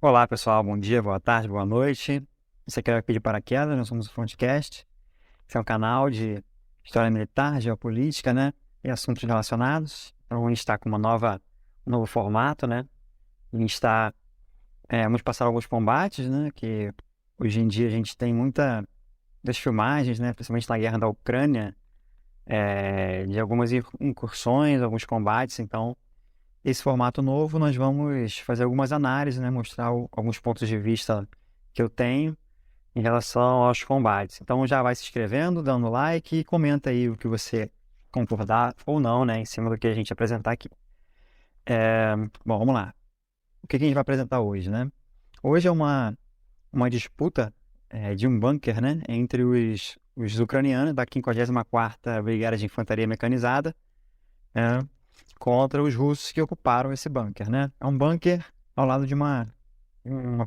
Olá, pessoal. Bom dia, boa tarde, boa noite. Esse aqui é o Arquivo de Paraquedas, nós somos o Frontcast. Esse é um canal de história militar, geopolítica, né? E assuntos relacionados. Então, a gente está com um novo formato, né? A gente está, vamos passar alguns combates, né? Que hoje em dia a gente tem muita das filmagens, né? Principalmente na guerra da Ucrânia, de algumas incursões, alguns combates. Então, esse formato novo, nós vamos fazer algumas análises, né? Mostrar alguns pontos de vista que eu tenho em relação aos combates. Então já vai se inscrevendo, dando like e comenta aí o que você concordar ou não, né? Em cima do que a gente apresentar aqui. Bom, vamos lá. O que a gente vai apresentar hoje, né? Hoje é uma disputa de um bunker, né? Entre os ucranianos da 54ª Brigada de Infantaria Mecanizada, né, contra os russos que ocuparam esse bunker, né? É um bunker ao lado de uma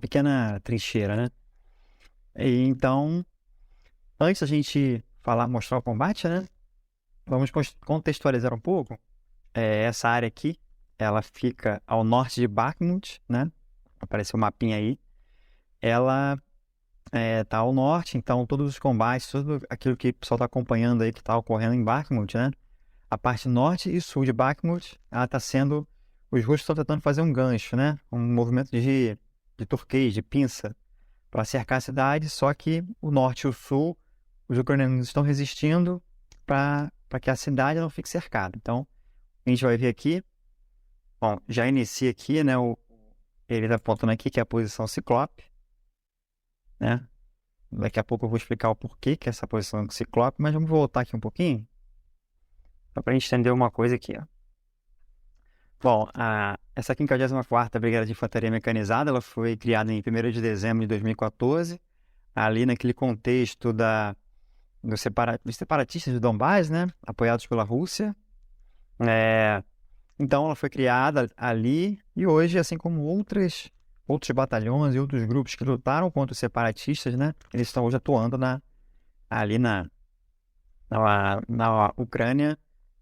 pequena trincheira, né? E então, antes da gente mostrar o combate, né? Vamos contextualizar um pouco. Essa área aqui, ela fica ao norte de Bakhmut, né? Apareceu o mapinha aí. Ela tá ao norte, então todos os combates, tudo aquilo que o pessoal está acompanhando aí que está ocorrendo em Bakhmut, né? A parte norte e sul de Bakhmut, ela está sendo... Os russos estão tentando fazer um gancho, né? Um movimento de turquês, de pinça, para cercar a cidade, só que o norte e o sul, os ucranianos estão resistindo para que a cidade não fique cercada. Então, a gente vai ver aqui, bom, já inicia aqui, né? Ele está apontando aqui que é a posição Ciclope, né? Daqui a pouco eu vou explicar o porquê que é essa posição Ciclope, mas vamos voltar aqui um pouquinho, só para a gente entender uma coisa aqui, ó. Bom, essa 54ª Brigada de Infantaria Mecanizada, ela foi criada em 1º de dezembro de 2014, ali naquele contexto dos separatistas de Donbás, né, apoiados pela Rússia. Então, ela foi criada ali e hoje, assim como outros batalhões e outros grupos que lutaram contra os separatistas, né, eles estão hoje atuando ali na Ucrânia,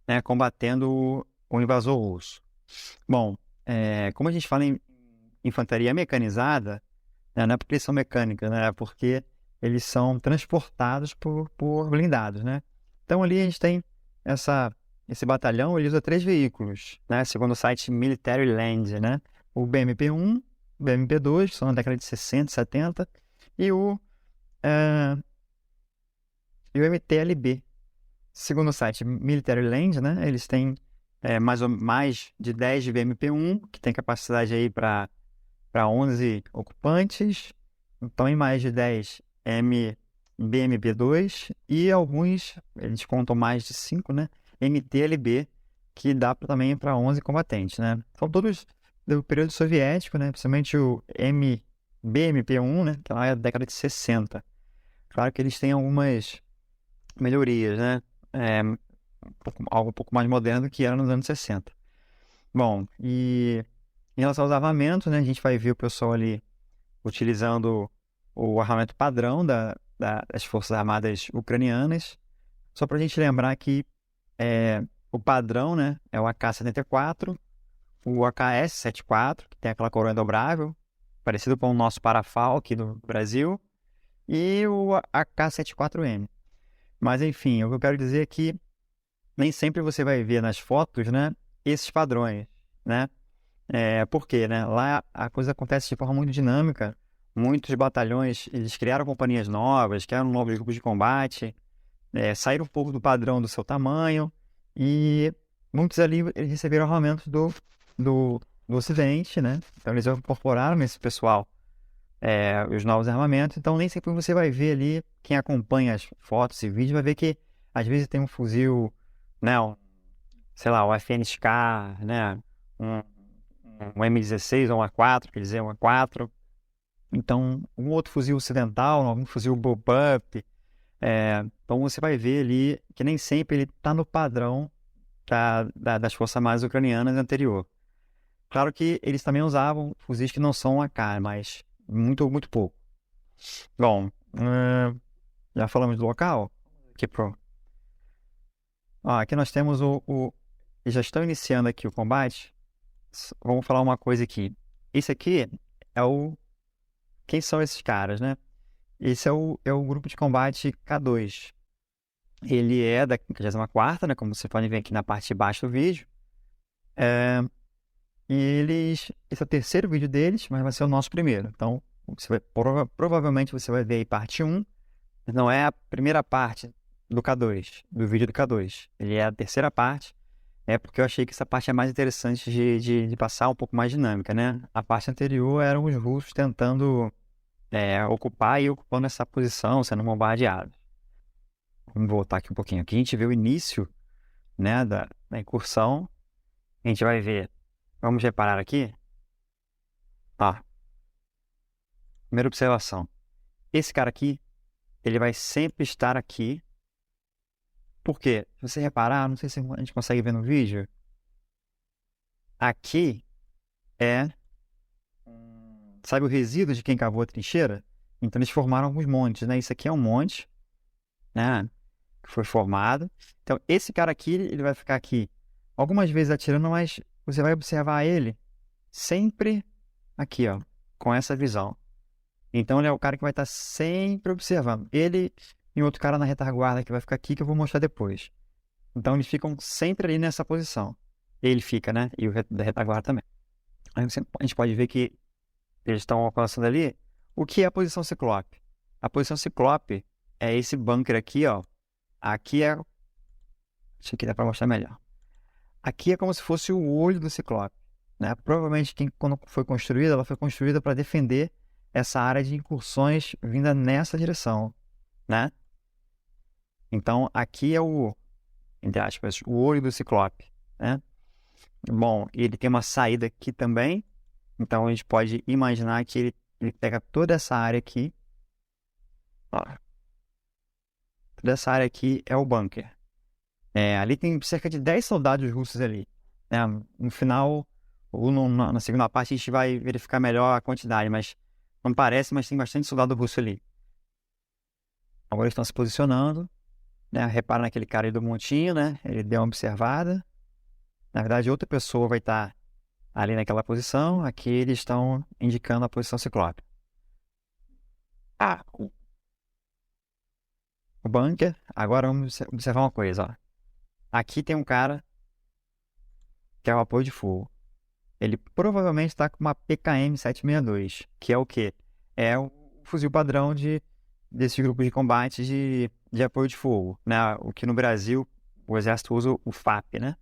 né, combatendo o invasor russo. Bom, como a gente fala em infantaria mecanizada, né, não é porque eles são mecânicos, né, é porque eles são transportados por blindados, né? Então ali a gente tem esse batalhão, ele usa 3 veículos, né? Segundo o site Military Land, né? O BMP-1, o BMP-2, que são na década de 60, 70, e e o MTLB. Segundo o site Military Land, né? Eles têm mais de 10 de BMP-1, que tem capacidade aí para 11 ocupantes, então em mais de 10 BMP-2 e alguns, eles contam mais de 5, né? MTLB, que dá também para 11 combatentes, né? São todos do período soviético, né? Principalmente o BMP-1, né? Que lá é da década de 60. Claro que eles têm algumas melhorias, né? Algo um pouco mais moderno do que era nos anos 60. Bom, e em relação aos armamentos, né? A gente vai ver o pessoal ali utilizando o armamento padrão das Forças Armadas ucranianas. Só para a gente lembrar que o padrão, né, é o AK-74, o AKS-74, que tem aquela coroa dobrável, parecido com o nosso Parafal aqui do Brasil, e o AK-74M. Mas, enfim, o que eu quero dizer é que nem sempre você vai ver nas fotos, né, esses padrões, né? Por quê, né? Lá a coisa acontece de forma muito dinâmica. Muitos batalhões, eles criaram companhias novas, criaram novos grupos de combate, saíram um pouco do padrão do seu tamanho e muitos ali eles receberam armamentos do Ocidente, né? Então eles incorporaram nesse pessoal os novos armamentos. Então nem sempre você vai ver ali, quem acompanha as fotos e vídeos vai ver que às vezes tem um fuzil, né? Sei lá, o FNSK, né? Um M16 ou um A4, quer dizer, um A4. Então, um outro fuzil ocidental, um fuzil bullpup. Então, você vai ver ali que nem sempre ele está no padrão das Forças Armadas Ucranianas anterior. Claro que eles também usavam fuzis que não são AK, mas muito, muito pouco. Bom, já falamos do local. Aqui nós temos já estão iniciando aqui o combate. Vamos falar uma coisa aqui. Esse aqui é quem são esses caras, né? Esse é o grupo de combate K2. Ele é da 54ª, né? Como vocês podem ver aqui na parte de baixo do vídeo. Esse é o terceiro vídeo deles, mas vai ser o nosso primeiro. Então, provavelmente você vai ver aí parte 1, mas não é a primeira parte do K2, do vídeo do K2. Ele é a terceira parte, porque eu achei que essa parte é mais interessante de passar, um pouco mais dinâmica, né? A parte anterior eram os russos tentando ocupar e ocupando essa posição, sendo bombardeados. Vamos voltar aqui um pouquinho. Aqui a gente vê o início, né, da incursão. A gente vai ver. Vamos reparar aqui. Primeira observação. Esse cara aqui, ele vai sempre estar aqui. Por quê? Se você reparar, não sei se a gente consegue ver no vídeo. Aqui sabe o resíduo de quem cavou a trincheira? Então eles formaram alguns montes, né? Isso aqui é um monte, né? Que foi formado. Então esse cara aqui, ele vai ficar aqui algumas vezes atirando, mas você vai observar ele sempre aqui, ó, com essa visão. Então ele é o cara que vai estar sempre observando. Ele e outro cara na retaguarda que vai ficar aqui, que eu vou mostrar depois. Então eles ficam sempre ali nessa posição. Ele fica, né? E o da retaguarda também. Aí a gente pode ver que eles estão alcançando ali. O que é a posição ciclope? A posição ciclope é esse bunker aqui, ó. Aqui é... Isso aqui dá para mostrar melhor. Aqui é como se fosse o olho do ciclope, né? Provavelmente quando foi construída, ela foi construída para defender essa área de incursões vinda nessa direção, né? Então, aqui é entre aspas, o olho do ciclope, né? Bom, ele tem uma saída aqui também, então a gente pode imaginar que ele pega toda essa área aqui, ó. Toda essa área aqui é o bunker. Ali tem cerca de 10 soldados russos ali, né? No final, ou na segunda parte, a gente vai verificar melhor a quantidade, mas não parece, mas tem bastante soldado russo ali. Agora eles estão se posicionando, né? Repara naquele cara aí do montinho, né? Ele deu uma observada. Na verdade, outra pessoa vai estar ali naquela posição. Aqui eles estão indicando a posição ciclope. O bunker. Agora vamos observar uma coisa, ó. Aqui tem um cara que é o apoio de fogo. Ele provavelmente está com uma PKM-762, que é o quê? É o fuzil padrão desse grupo de combate de apoio de fogo, né? O que no Brasil o exército usa o FAP, né?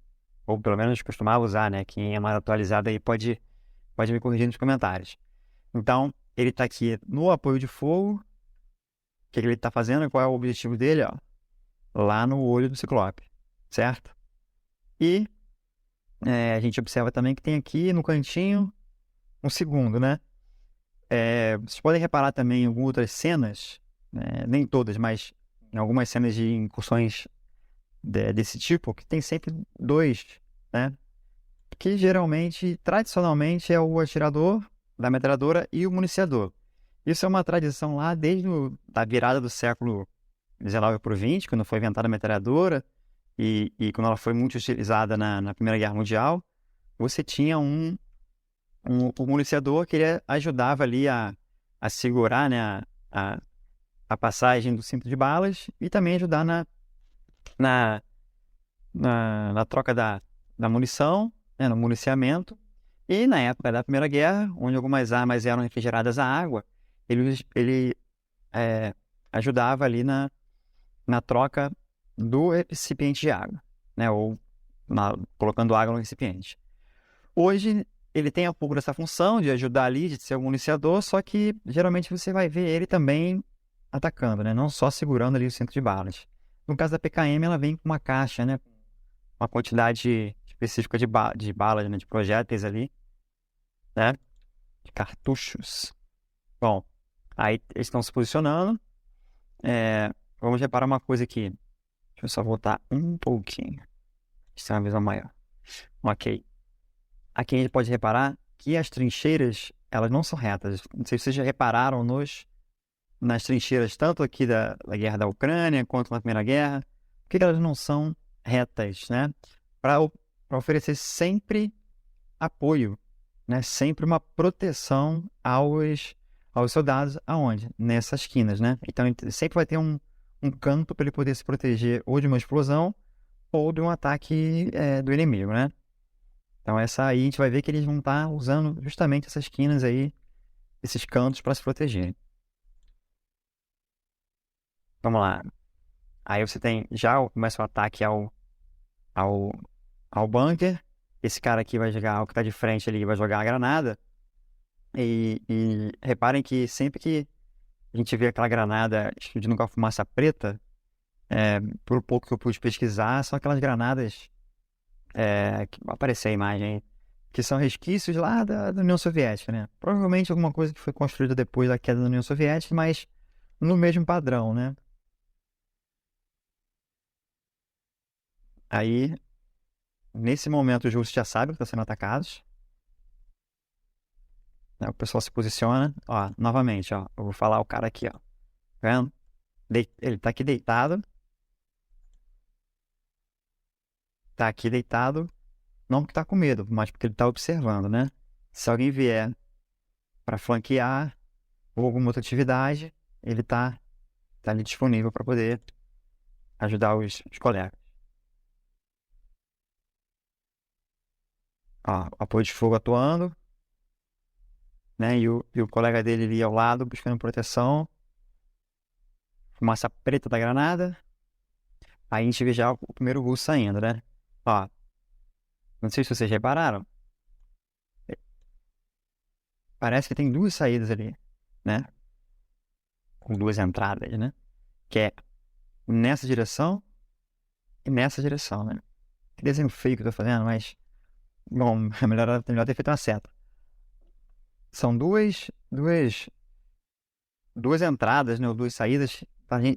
Ou pelo menos costumava usar, né? Quem é mais atualizado aí pode me corrigir nos comentários. Então, ele está aqui no apoio de fogo. O que ele está fazendo? Qual é o objetivo dele? Ó? Lá no olho do ciclope, certo? E a gente observa também que tem aqui no cantinho um segundo, né? Vocês podem reparar também em algumas outras cenas, nem todas, mas em algumas cenas de incursões desse tipo, que tem sempre dois, né? Que geralmente, tradicionalmente, é o atirador da metralhadora e o municiador. Isso é uma tradição lá desde a virada do século XIX para o XX, quando foi inventada a metralhadora e quando ela foi muito utilizada na Primeira Guerra Mundial. Você tinha o municiador que ele ajudava ali a segurar, né, a passagem do cinto de balas e também ajudar na troca da munição, né, no municiamento. E na época da Primeira Guerra, onde algumas armas eram refrigeradas à água, ele ajudava ali na troca do recipiente de água, né, ou colocando água no recipiente. Hoje, ele tem um pouco dessa função de ajudar ali, de ser um municiador, só que geralmente você vai ver ele também atacando, né? Não só segurando ali o cinto de balas. No caso da PKM, ela vem com uma caixa, né? Uma quantidade específica de balas, né? De projéteis ali, né? De cartuchos. Bom, aí eles estão se posicionando. Vamos reparar uma coisa aqui. Deixa eu só voltar um pouquinho. Isso é uma visão maior. Ok. Aqui a gente pode reparar que as trincheiras, elas não são retas. Não sei se vocês já repararam nas trincheiras, tanto aqui da guerra da Ucrânia, quanto na Primeira Guerra. Por que elas não são retas, né? Para oferecer sempre apoio, né? Sempre uma proteção aos soldados aonde? Nessas quinas, né? Então ele sempre vai ter um canto para ele poder se proteger ou de uma explosão ou de um ataque do inimigo, né? Então essa aí a gente vai ver que eles vão estar usando justamente essas quinas aí, esses cantos para se proteger. Vamos lá. Aí você tem já começa o ataque ao, ao bunker. Esse cara aqui vai jogar, o que está de frente ali, vai jogar a granada. E reparem que sempre que a gente vê aquela granada explodindo com a fumaça preta, por pouco que eu pude pesquisar, são aquelas granadas que apareceu a imagem aí, que são resquícios lá da União Soviética, né? Provavelmente alguma coisa que foi construída depois da queda da União Soviética, mas no mesmo padrão, né? Aí, nesse momento, os russos já sabem que estão sendo atacados, né? O pessoal se posiciona, ó, novamente, ó, eu vou falar o cara aqui, ó, tá vendo? Ele tá aqui deitado, tá aqui deitado, não porque tá com medo, mas porque ele tá observando, né? Se alguém vier para flanquear ou alguma outra atividade, ele tá ali disponível para poder ajudar os colegas. Ó, apoio de fogo atuando, né? E o colega dele ali ao lado buscando proteção. Fumaça preta da granada. Aí a gente vê já o primeiro russo saindo, né? Ó, não sei se vocês repararam. Parece que tem duas saídas ali, né? Com duas entradas, né? Que é nessa direção e nessa direção, né? Que desenho feio que eu tô fazendo, mas... Bom, é melhor ter feito uma seta. São duas entradas, né? Ou duas saídas.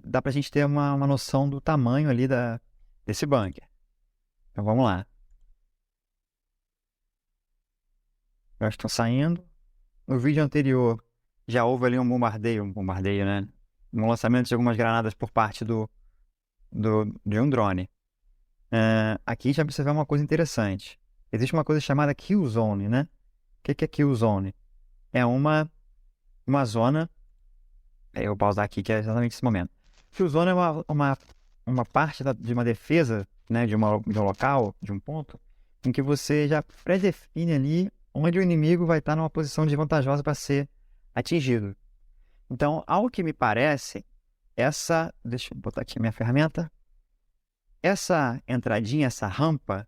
Dá pra gente ter uma noção do tamanho ali desse bunker. Então vamos lá. Já estão saindo. No vídeo anterior já houve ali um bombardeio, né? Um lançamento de algumas granadas por parte de um drone. Aqui já precisa ver uma coisa interessante. Existe uma coisa chamada kill zone, né? O que é kill zone? É uma zona. Eu vou pausar aqui que é exatamente esse momento. Kill zone é uma parte de uma defesa, né? De um local, de um ponto, em que você já predefine ali onde o inimigo vai estar numa posição desvantajosa para ser atingido. Então, ao que me parece, deixa eu botar aqui a minha ferramenta. Essa entradinha, essa rampa,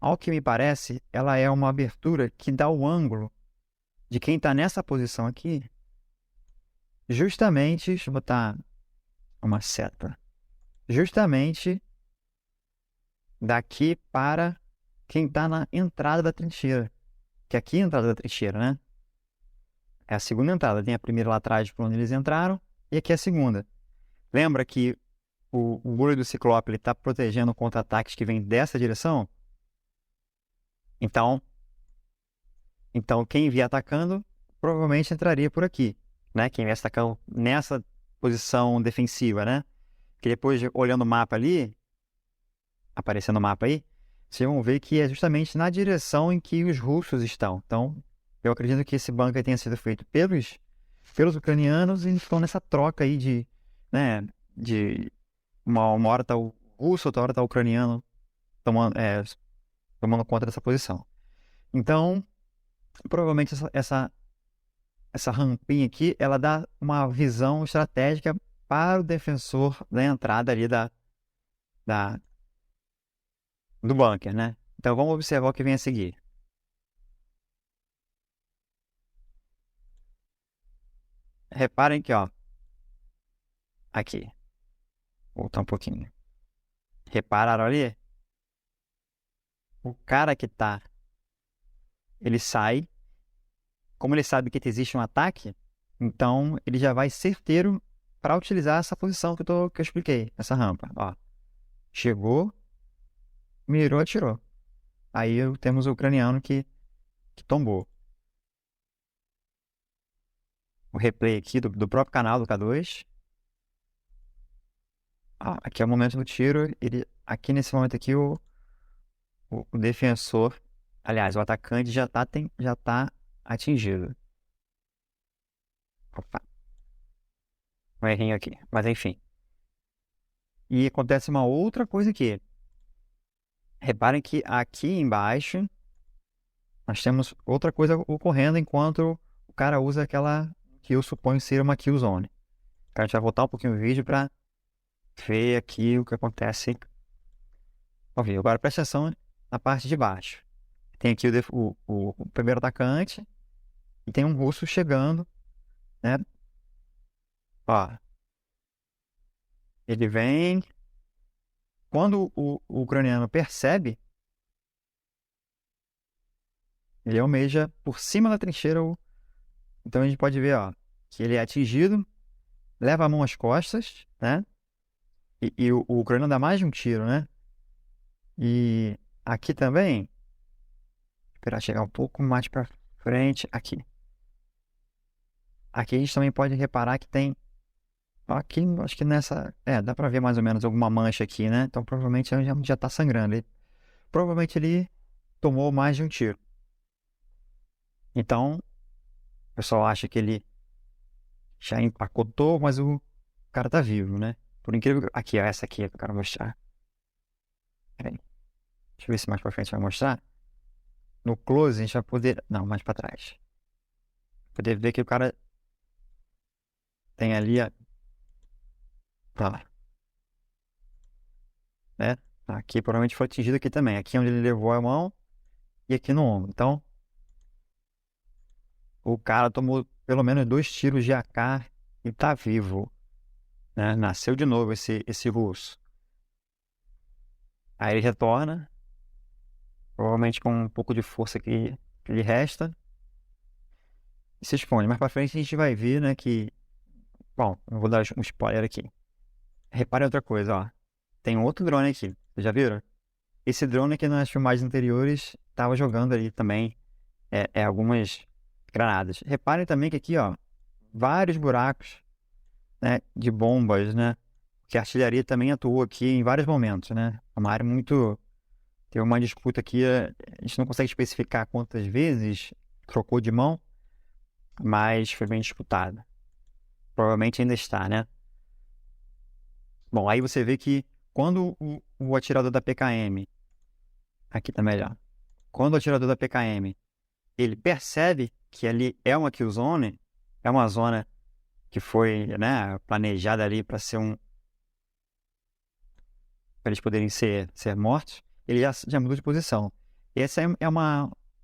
ao que me parece, ela é uma abertura que dá o ângulo de quem está nessa posição aqui, justamente, deixa eu botar uma seta, justamente daqui para quem está na entrada da trincheira. Que aqui é a entrada da trincheira, né? É a segunda entrada. Tem a primeira lá atrás, por onde eles entraram, e aqui é a segunda. Lembra que o olho do Ciclope está protegendo contra ataques que vêm dessa direção? Então, quem vier atacando provavelmente entraria por aqui, né? Quem vier atacando nessa posição defensiva, né? Que depois, olhando o mapa ali, aparecendo o mapa aí, vocês vão ver que é justamente na direção em que os russos estão. Então, eu acredito que esse bunker tenha sido feito pelos ucranianos e eles estão nessa troca aí né, de uma hora tá o russo, outra hora tá o ucraniano tomando conta dessa posição. Então, provavelmente essa rampinha aqui, ela dá uma visão estratégica para o defensor da entrada ali da, do bunker, né? Então, vamos observar o que vem a seguir. Reparem que, ó, aqui, vou voltar um pouquinho. Repararam ali? O cara que tá, ele sai, como ele sabe que existe um ataque, então ele já vai certeiro para utilizar essa posição que eu expliquei, essa rampa. Ó, chegou, mirou, atirou. Aí temos o ucraniano que tombou. O replay aqui do próprio canal do K2. Aqui é o momento do tiro. Aqui nesse momento aqui, o defensor, aliás, o atacante já tá atingido. Opa, um errinho aqui, mas enfim. E acontece uma outra coisa aqui. Reparem que aqui embaixo nós temos outra coisa ocorrendo enquanto o cara usa aquela que eu suponho ser uma kill zone. A gente vai voltar um pouquinho o vídeo para ver aqui o que acontece. Ok, agora presta atenção na parte de baixo. Tem aqui o primeiro atacante e tem um russo chegando, né? Ó, ele vem. Quando o ucraniano percebe, ele almeja por cima da trincheira. Então a gente pode ver, ó, que ele é atingido, leva a mão às costas, né? E o ucraniano dá mais de um tiro, né? E aqui também, esperar chegar um pouco mais para frente, aqui. Aqui a gente também pode reparar que tem, aqui, acho que nessa, dá para ver mais ou menos alguma mancha aqui, né? Então provavelmente já tá sangrando. Provavelmente ele tomou mais de um tiro. Então, o pessoal acha que ele já empacotou, mas o cara tá vivo, né? Por incrível que... Aqui, ó, essa aqui que eu quero mostrar. Peraí. Deixa eu ver se mais pra frente vai mostrar. No close a gente vai poder... Não, mais pra trás. Poder ver que o cara tem ali a... Pra lá. Né? Aqui provavelmente foi atingido aqui também. Aqui onde ele levou a mão e aqui no ombro. Então, o cara tomou pelo menos 2 tiros de AK e tá vivo. Né? Nasceu de novo esse russo. Aí ele retorna, provavelmente com um pouco de força que lhe resta, e se expõe. Mais pra frente a gente vai ver, né, que... Bom, eu vou dar um spoiler aqui. Reparem outra coisa, ó. Tem um outro drone aqui, vocês já viram? Esse drone aqui nas filmagens anteriores estava jogando ali também algumas granadas. Reparem também que aqui, ó, vários buracos, né, de bombas, né? Que a artilharia também atuou aqui em vários momentos, né? É uma área muito... Tem uma disputa aqui, a gente não consegue especificar quantas vezes trocou de mão, mas foi bem disputada. Provavelmente ainda está, né? Bom, aí você vê que quando o atirador da PKM, aqui tá melhor, quando o atirador da PKM, ele percebe que ali é uma kill zone, é uma zona que foi, né, planejada ali para ser para eles poderem ser mortos, ele já mudou de posição. Essa é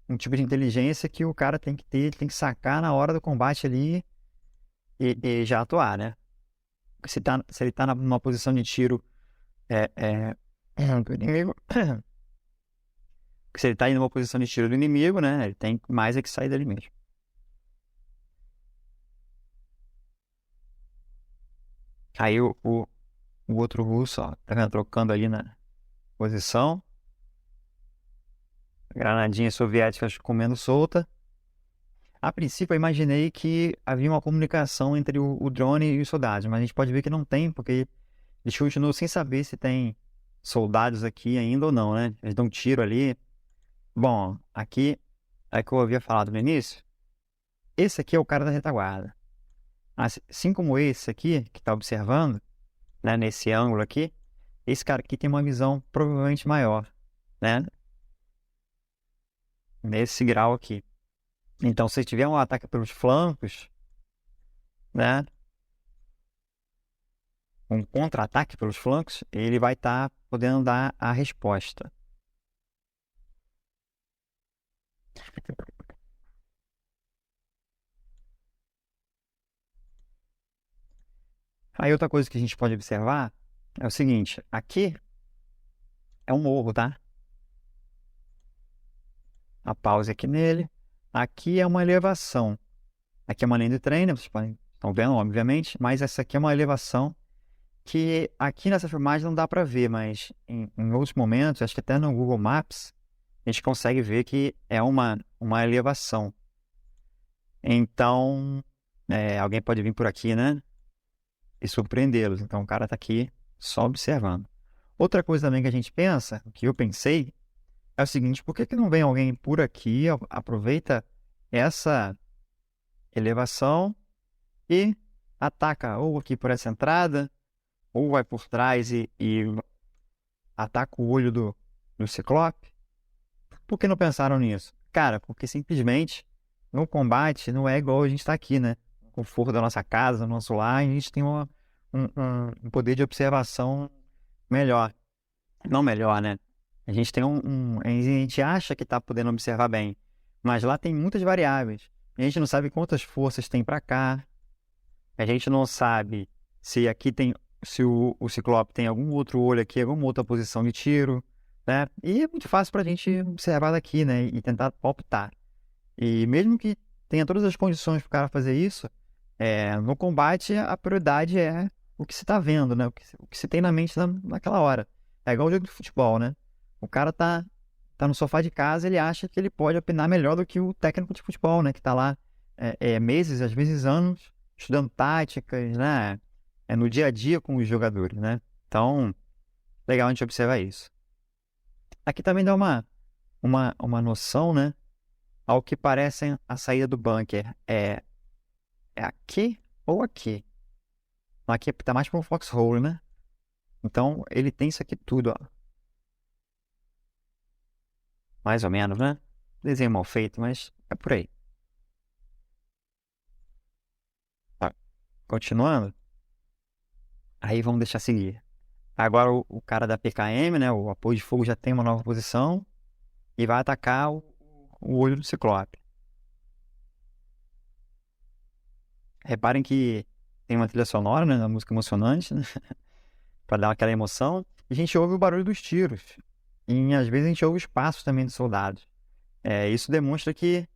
um tipo de inteligência que o cara tem que ter, tem que sacar na hora do combate ali e já atuar, né? Se ele tá numa posição de tiro do inimigo, se ele tá em uma posição de tiro do inimigo, né? Ele tem mais que sair dali mesmo. Aí o outro russo, ó, tá vendo? Trocando ali na posição. Granadinha soviética comendo solta. A princípio, eu imaginei que havia uma comunicação entre o drone e os soldados, mas a gente pode ver que não tem, porque eles continuam sem saber se tem soldados aqui ainda ou não, né? Eles dão um tiro ali. Bom, aqui é que eu havia falado no início. Esse aqui é o cara da retaguarda. Assim como esse aqui, que está observando, né, nesse ângulo aqui, esse cara aqui tem uma visão provavelmente maior, né? Nesse grau aqui. Então, se tiver um ataque pelos flancos, né? Um contra-ataque pelos flancos, ele vai estar podendo dar a resposta. Aí outra coisa que a gente pode observar é o seguinte, aqui é um morro, tá? A pause aqui nele. Aqui é uma elevação. Aqui é uma linha de trem, né? Vocês estão vendo, obviamente, mas essa aqui é uma elevação que aqui nessa filmagem não dá para ver, mas em outros momentos, acho que até no Google Maps, a gente consegue ver que é uma elevação. Então, alguém pode vir por aqui, né? E surpreendê-los. Então, o cara está aqui só observando. Outra coisa também que a gente pensa, que eu pensei, é o seguinte: por que não vem alguém por aqui, aproveita essa elevação e ataca ou aqui por essa entrada, ou vai por trás e ataca o olho do Ciclope. Por que não pensaram nisso? Cara, porque simplesmente no combate não é igual a gente está aqui, né? No conforto da nossa casa, do nosso lar, a gente tem um poder de observação melhor. Não melhor, né? A gente tem a gente acha que está podendo observar bem, mas lá tem muitas variáveis. A gente não sabe quantas forças tem para cá. A gente não sabe se aqui tem, se o Ciclope tem algum outro olho aqui, alguma outra posição de tiro, né? E é muito fácil para a gente observar daqui, né? E tentar palpitar. E mesmo que tenha todas as condições para o cara fazer isso, no combate a prioridade é o que se está vendo, né? O que se tem na mente naquela hora. É igual o jogo de futebol, né? O cara tá no sofá de casa, ele acha que ele pode opinar melhor do que o técnico de futebol, né? Que tá lá meses, às vezes anos, estudando táticas, né? No dia a dia com os jogadores, né? Então, legal a gente observar isso. Aqui também dá uma noção, né? Ao que parece a saída do bunker. É aqui ou aqui? Aqui tá mais para um foxhole, né? Então, ele tem isso aqui tudo, ó. Mais ou menos, né? Desenho mal feito, mas é por aí. Tá. Continuando, aí vamos deixar seguir. Agora o cara da PKM, né? O apoio de fogo já tem uma nova posição e vai atacar o olho do Ciclope. Reparem que tem uma trilha sonora, né? Uma música emocionante, né? Pra dar aquela emoção. E a gente ouve o barulho dos tiros. E às vezes a gente ouve os passos também dos soldados. Isso demonstra que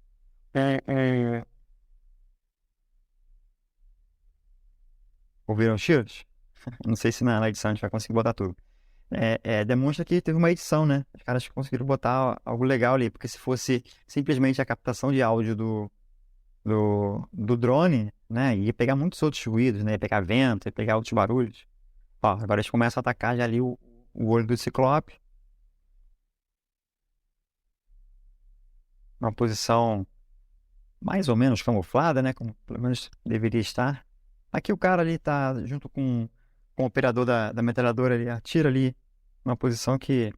é, é, ouviram os tiros? Não sei se na edição a gente vai conseguir botar tudo. Demonstra que teve uma edição, né? Os caras conseguiram botar algo legal ali, porque se fosse simplesmente a captação de áudio do drone, né? Ia pegar muitos outros ruídos, né? Ia pegar vento, ia pegar outros barulhos. Ó, agora eles começam a atacar já ali o olho do Ciclope. Uma posição mais ou menos camuflada, né? Como pelo menos deveria estar. Aqui o cara ali tá junto com o operador da metralhadora, ele atira ali numa posição que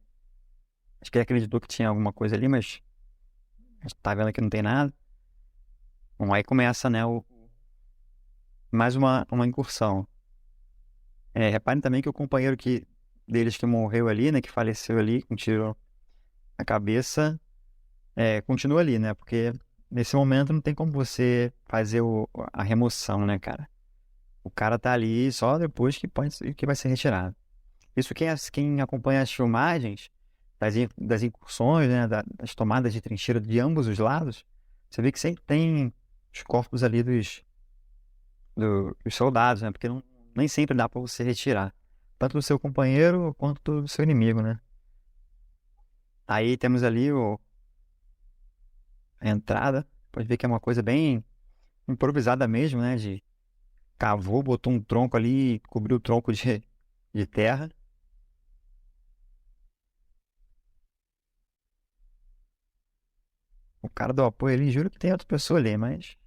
acho que ele acreditou que tinha alguma coisa ali, mas a gente tá vendo que não tem nada. Bom, aí começa, né, mais uma incursão. Reparem também que o companheiro deles que morreu ali, né, que faleceu ali com um tiro na cabeça, continua ali, né, porque nesse momento não tem como você fazer a remoção, né, cara. O cara tá ali só depois que vai ser retirado. Isso quem acompanha as filmagens das incursões, né, das tomadas de trincheira de ambos os lados, você vê que sempre tem os corpos ali dos soldados, né? Porque nem sempre dá pra você retirar. Tanto do seu companheiro quanto do seu inimigo, né? Aí temos ali a entrada. Pode ver que é uma coisa bem improvisada mesmo, né? De cavou, botou um tronco ali, cobriu o tronco de terra. O cara do apoio ali, juro que tem outra pessoa ali, mas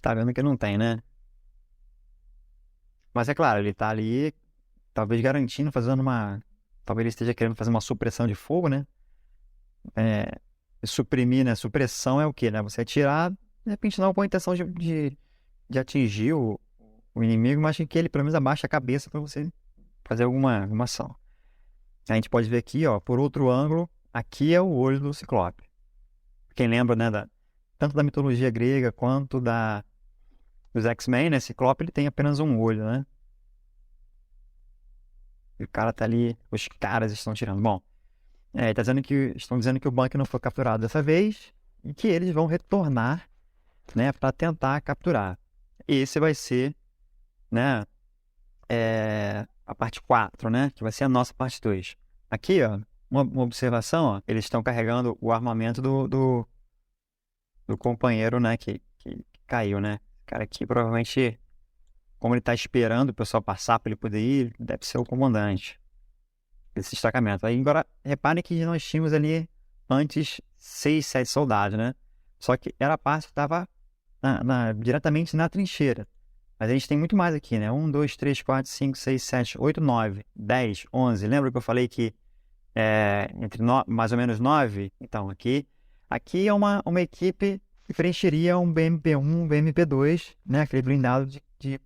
tá vendo que não tem, né? Mas é claro, ele tá ali, talvez garantindo, fazendo uma. Talvez ele esteja querendo fazer uma supressão de fogo, né? É, suprimir, né? Supressão é o quê, né? Você atirar, de repente não com a intenção de atingir o inimigo, mas que ele pelo menos abaixe a cabeça para você fazer alguma ação. A gente pode ver aqui, ó, por outro ângulo, aqui é o olho do Ciclope. Quem lembra, né, tanto da mitologia grega quanto dos X-Men, né? Ciclope ele tem apenas um olho, né? E o cara tá ali, os caras estão tirando. Bom, estão dizendo que o Bunker não foi capturado dessa vez e que eles vão retornar, né, para tentar capturar. Esse vai ser, né, a parte 4, né, que vai ser a nossa parte 2. Aqui, ó, uma observação, ó, eles estão carregando o armamento do companheiro, né, que caiu, né. O cara aqui provavelmente, como ele tá esperando o pessoal passar para ele poder ir, deve ser o comandante desse destacamento. Aí agora, reparem que nós tínhamos ali antes 6, 7 soldados, né? Só que era a parte que estava diretamente na trincheira. Mas a gente tem muito mais aqui, né? 1, 2, 3, 4, 5, 6, 7, 8, 9, 10, 11. Lembra que eu falei que mais ou menos 9? Então, aqui é uma equipe que preencheria um BMP-1, um BMP-2, né? Aquele blindado de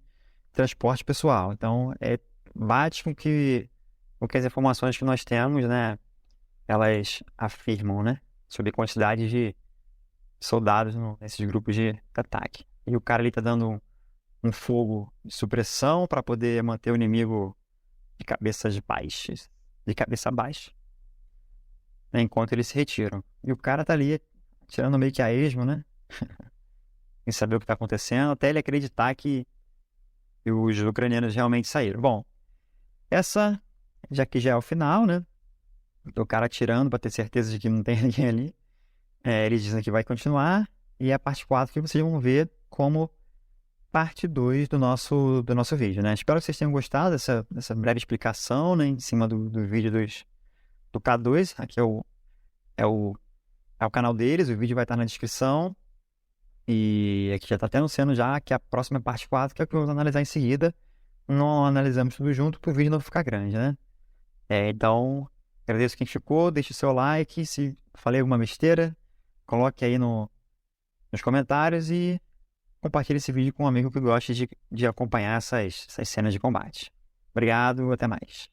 transporte pessoal. Então, bate com que as informações que nós temos, né? Elas afirmam, né? Sobre a quantidade de soldados nesses grupos de ataque. E o cara ali tá dando um fogo de supressão para poder manter o inimigo de cabeças baixas, de cabeça baixa, né, enquanto eles se retiram. E o cara tá ali tirando meio que a esmo, né? Sem saber o que tá acontecendo, até ele acreditar que os ucranianos realmente saíram. Bom, essa já é o final, né? O cara atirando para ter certeza de que não tem ninguém ali. Eles dizem que vai continuar. E a parte 4 que vocês vão ver como parte 2 do nosso vídeo, né? Espero que vocês tenham gostado dessa breve explicação, né? Em cima do vídeo do K2. Aqui é o canal deles, o vídeo vai estar na descrição. E aqui já está até anunciando já que a próxima parte 4, que é o que vamos analisar em seguida. Não analisamos tudo junto para o vídeo não ficar grande, né? Então, agradeço quem ficou, deixe o seu like. Se falei alguma besteira, coloque aí nos comentários e compartilhe esse vídeo com um amigo que goste de acompanhar essas cenas de combate. Obrigado, até mais.